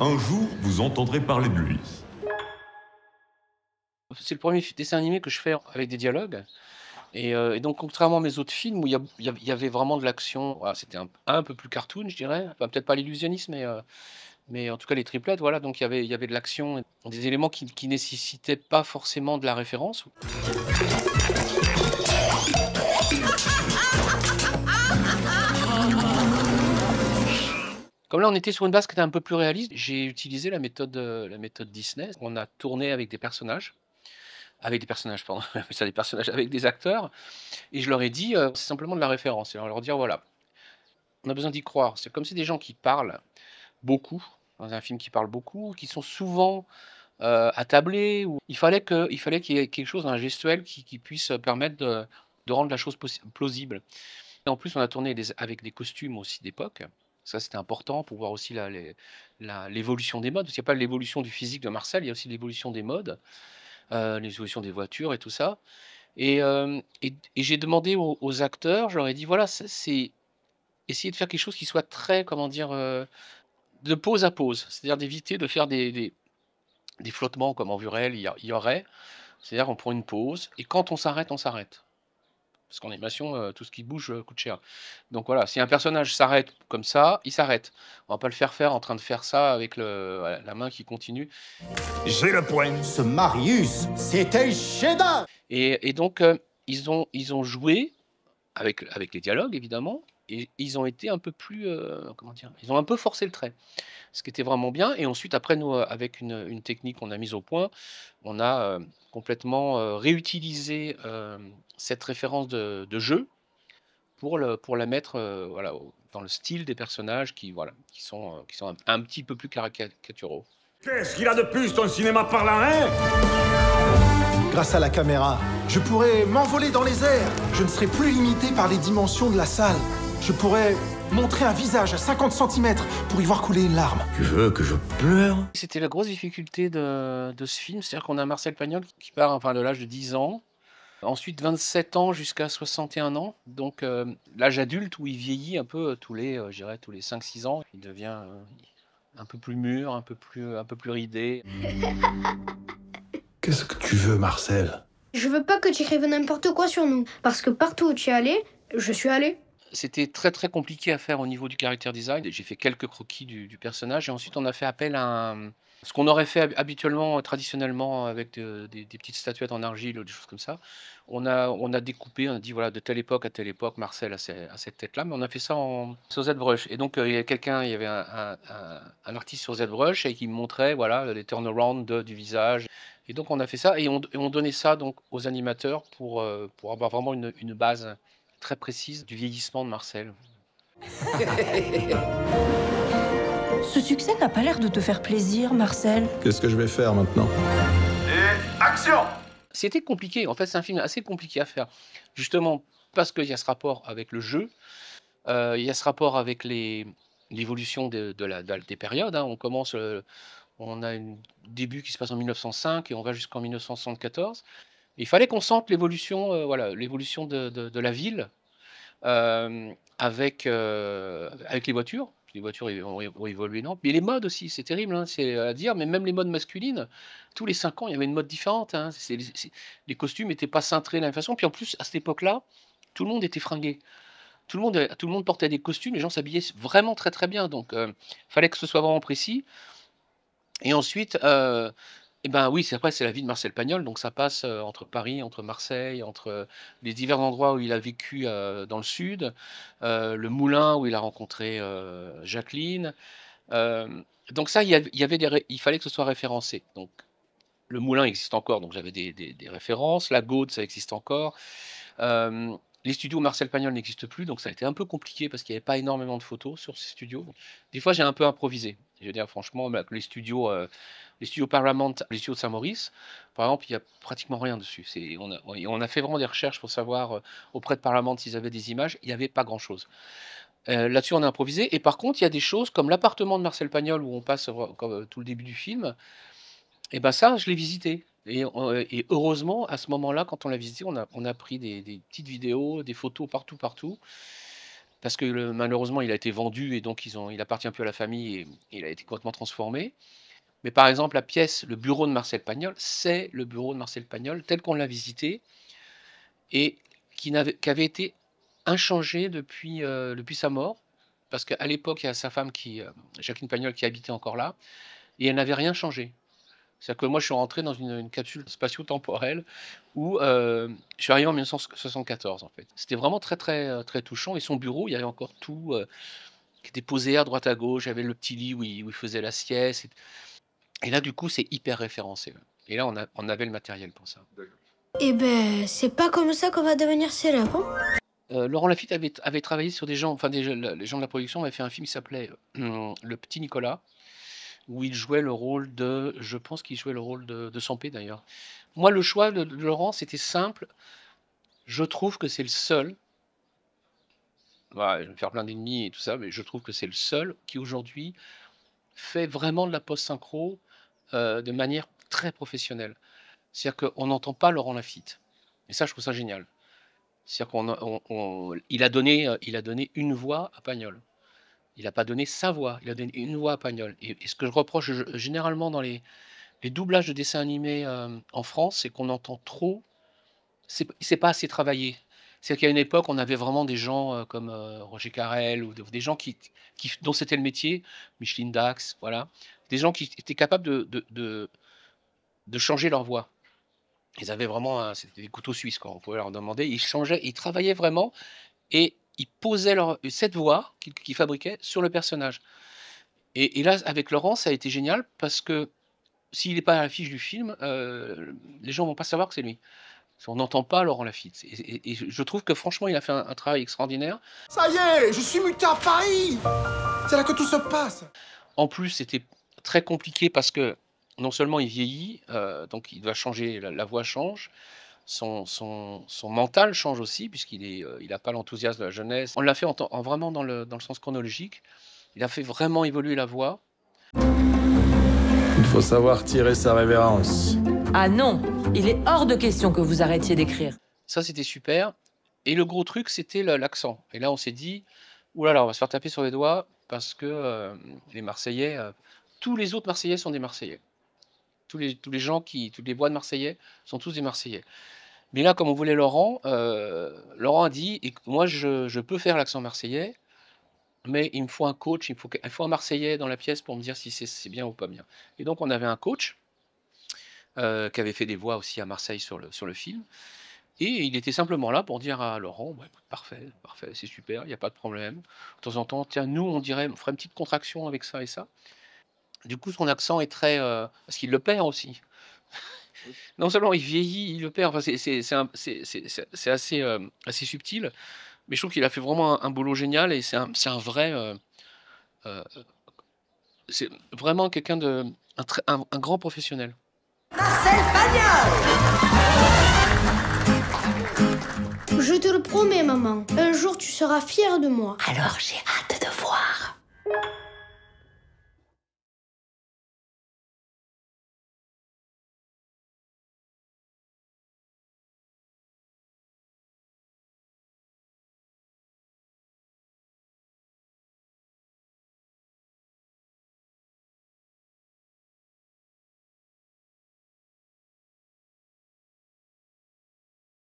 Un jour, vous entendrez parler de lui. C'est le premier dessin animé que je fais avec des dialogues et donc contrairement à mes autres films où il y avait vraiment de l'action, voilà, c'était un peu plus cartoon, je dirais. Enfin, peut-être pas l'illusionniste, mais en tout cas les triplettes, voilà, donc il y avait de l'action et des éléments qui nécessitaient pas forcément de la référence. Comme là, on était sur une base qui était un peu plus réaliste, j'ai utilisé la méthode Disney. On a tourné avec des personnages, pardon, ça des personnages, avec des acteurs et je leur ai dit, c'est simplement de la référence et leur dire: «Voilà, on a besoin d'y croire». C'est comme c'est des gens qui parlent beaucoup, dans un film qui parle beaucoup, qui sont souvent, attablés ou il fallait qu'il y ait quelque chose, un gestuel qui puisse, permettre de rendre la chose plausible et en plus, on a tourné avec des costumes aussi d'époque. Ça, c'était important pour voir aussi l'évolution des modes, parce qu'il y a pas l'évolution du physique de Marcel, il y a aussi l'évolution des modes, l'évolution des voitures et tout ça et j'ai demandé aux acteurs, je leur ai dit: «Voilà, c'est essayer de faire quelque chose qui soit très, comment dire, de pose à pose». C'est-à-dire d'éviter de faire des flottements comme en vue réelle il y aurait. C'est-à-dire on prend une pause et quand on s'arrête. Parce qu'en animation, tout ce qui bouge, coûte cher. Donc voilà, si un personnage s'arrête comme ça, il s'arrête. On va pas le faire en train de faire ça avec la main qui continue J'ai le point. Ce Marius, c'est un chef-d'œuvre! et donc ils ont joué avec les dialogues évidemment et ils ont été un peu plus, comment dire? Ils ont un peu forcé le trait, ce qui était vraiment bien et ensuite après nous, avec une technique qu'on a mise au point, on a, complètement, réutilisé, cette référence de jeu pour la mettre, voilà, dans le style des personnages qui, voilà, qui sont un petit peu plus caricaturaux. Qu'est-ce qu'il a de plus ton cinéma parlant, hein? Grâce à la caméra, je pourrais m'envoler dans les airs. Je ne serai plus limité par les dimensions de la salle. Je pourrais montrer un visage à 50 centimètres pour y voir couler une larme. Tu veux que je pleure? C'était la grosse difficulté de ce film, c'est-à-dire qu'on a Marcel Pagnol qui part, enfin, de l'âge de 10 ans, ensuite 27 ans jusqu'à 61 ans, donc l'âge adulte où il vieillit un peu, je dirais tous les 5-6 ans. Il devient, un peu plus mûr, un peu plus ridé. Qu'est-ce que tu veux, Marcel? Je veux pas que tu écrives n'importe quoi sur nous, parce que partout où tu es allé, je suis allé. C'était très, très compliqué à faire au niveau du character design. J'ai fait quelques croquis du personnage et ensuite on a fait appel à ce qu'on aurait fait habituellement, traditionnellement avec des petites statuettes en argile ou des choses comme ça. On a découpé, on a dit voilà de telle époque à telle époque, Marcel a cette tête-là, mais on a fait ça sur ZBrush et donc il y avait un artiste sur ZBrush et qui me montrait voilà les turnarounds du visage et donc on a fait ça et on donnait ça donc aux animateurs pour avoir vraiment une base très précise du vieillissement de Marcel. Ce succès n'a pas l'air de te faire plaisir, Marcel. Qu'est-ce que je vais faire maintenant? Et action! C'était compliqué, en fait, c'est un film assez compliqué à faire. Justement, parce qu'il y a ce rapport avec le jeu, il y a ce rapport avec l'évolution des périodes, hein. On a un début qui se passe en 1905 et on va jusqu'en 1974. Il fallait qu'on sente l'évolution, voilà, l'évolution de la ville, avec les voitures. Les voitures ont évolué énormément. Mais les modes aussi, c'est terrible, hein, c'est à dire, mais même les modes masculines, tous les 5 ans, il y avait une mode différente, hein. Les costumes n'étaient pas cintrés de la même façon. Puis en plus, à cette époque-là, tout le monde était fringué. Tout le monde portait des costumes, les gens s'habillaient vraiment très, très bien. Donc, fallait que ce soit vraiment précis. Et ensuite, et ben, oui, c'est la vie de Marcel Pagnol, donc ça passe, entre Paris, entre Marseille, entre, les divers endroits où il a vécu, dans le sud, le moulin où il a rencontré, Jacqueline, donc ça, il y avait il fallait que ce soit référencé. Donc le moulin existe encore, donc j'avais des références. La Gaude, ça existe encore. Les studios Marcel Pagnol n'existent plus, donc ça a été un peu compliqué parce qu'il n'y avait pas énormément de photos sur ces studios. Des fois, j'ai un peu improvisé. Je veux dire franchement, bah, les studios Paramount, les studios de Saint-Maurice, par exemple, il y a pratiquement rien dessus. On a fait vraiment des recherches pour savoir, auprès de Paramount s'ils avaient des images, il n'y avait pas grand-chose. Là-dessus, on a improvisé et par contre, il y a des choses comme l'appartement de Marcel Pagnol où on passe, comme, tout le début du film et ben ça, je l'ai visité et heureusement, à ce moment-là, quand on l'a visité, on a pris des petites vidéos, des photos partout, partout parce que malheureusement, il a été vendu et donc il appartient plus à la famille et il a été complètement transformé. Mais par exemple, la pièce, le bureau de Marcel Pagnol, c'est le bureau de Marcel Pagnol tel qu'on l'a visité et qui avait été inchangé depuis sa mort. Parce qu'à l'époque, il y a sa femme, Jacqueline Pagnol, qui habitait encore là, et elle n'avait rien changé. C'est-à-dire que moi, je suis rentré dans une capsule spatio-temporelle où je suis arrivé en 1974, en fait. C'était vraiment très, très, très touchant. Et son bureau, il y avait encore tout qui était posé à droite à gauche. Il y avait le petit lit où il faisait la sieste. Et là, du coup, c'est hyper référencé. Et là, on avait le matériel pour ça. Eh ben, c'est pas comme ça qu'on va devenir célèbre, hein. Laurent Lafitte avait travaillé sur des gens, enfin les gens de la production avaient fait un film qui s'appelait Le Petit Nicolas, où il jouait le rôle je pense qu'il jouait le rôle de Sampé d'ailleurs. Moi, le choix de Laurent, c'était simple. Je trouve que c'est le seul, je vais me faire plein d'ennemis et tout ça, mais je trouve que c'est le seul qui aujourd'hui fait vraiment de la post-synchro de manière très professionnelle. C'est-à-dire qu'on n'entend pas Laurent Lafitte. Et ça, je trouve ça génial. C'est-à-dire qu'il a donné une voix à Pagnol. Il n'a pas donné sa voix, il a donné une voix à Pagnol. Et ce que je reproche généralement dans les doublages de dessins animés en France, c'est qu'on entend trop, c'est pas assez travaillé. C'est-à-dire qu'à une époque, on avait vraiment des gens comme Roger Carrel, ou des gens dont c'était le métier, Micheline Dax, voilà. Des gens qui étaient capables de changer leur voix. Ils avaient vraiment, c'était des couteaux suisses, quoi. On pouvait leur demander, ils changeaient, ils travaillaient vraiment et ils posaient cette voix qu'ils fabriquaient sur le personnage. Et là, avec Laurent, ça a été génial parce que s'il n'est pas à l'affiche du film, les gens vont pas savoir que c'est lui. On n'entend pas Laurent Lafitte. Et je trouve que franchement, il a fait un travail extraordinaire. Ça y est, je suis muté à Paris. C'est là que tout se passe. En plus, c'était très compliqué parce que non seulement il vieillit, donc il doit changer, la voix change, son mental change aussi, puisqu'il n'a pas l'enthousiasme de la jeunesse. On l'a fait vraiment dans le sens chronologique. Il a fait vraiment évoluer la voix. Il faut savoir tirer sa révérence. Ah non, il est hors de question que vous arrêtiez d'écrire. Ça, c'était super. Et le gros truc, c'était l'accent. Et là, on s'est dit, oulala, on va se faire taper sur les doigts parce que les Marseillais, tous les autres Marseillais sont des Marseillais. Tous les voix de Marseillais sont tous des Marseillais. Mais là, comme on voulait Laurent, Laurent a dit, moi, je peux faire l'accent marseillais, mais il me faut un coach, il faut un Marseillais dans la pièce pour me dire si c'est bien ou pas bien. Et donc, on avait un coach qui avait fait des voix aussi à Marseille sur le film. Et il était simplement là pour dire à Laurent, bah, écoute, parfait, c'est super, il n'y a pas de problème. De temps en temps, tiens, nous, on ferait une petite contraction avec ça et ça. Du coup, son accent est très... parce qu'il le perd aussi. Non seulement il vieillit, il le perd, enfin, c'est assez subtil, mais je trouve qu'il a fait vraiment un boulot génial et c'est un vrai... c'est vraiment un grand professionnel. Je te le promets, maman. Un jour, tu seras fière de moi. Alors j'ai hâte de voir.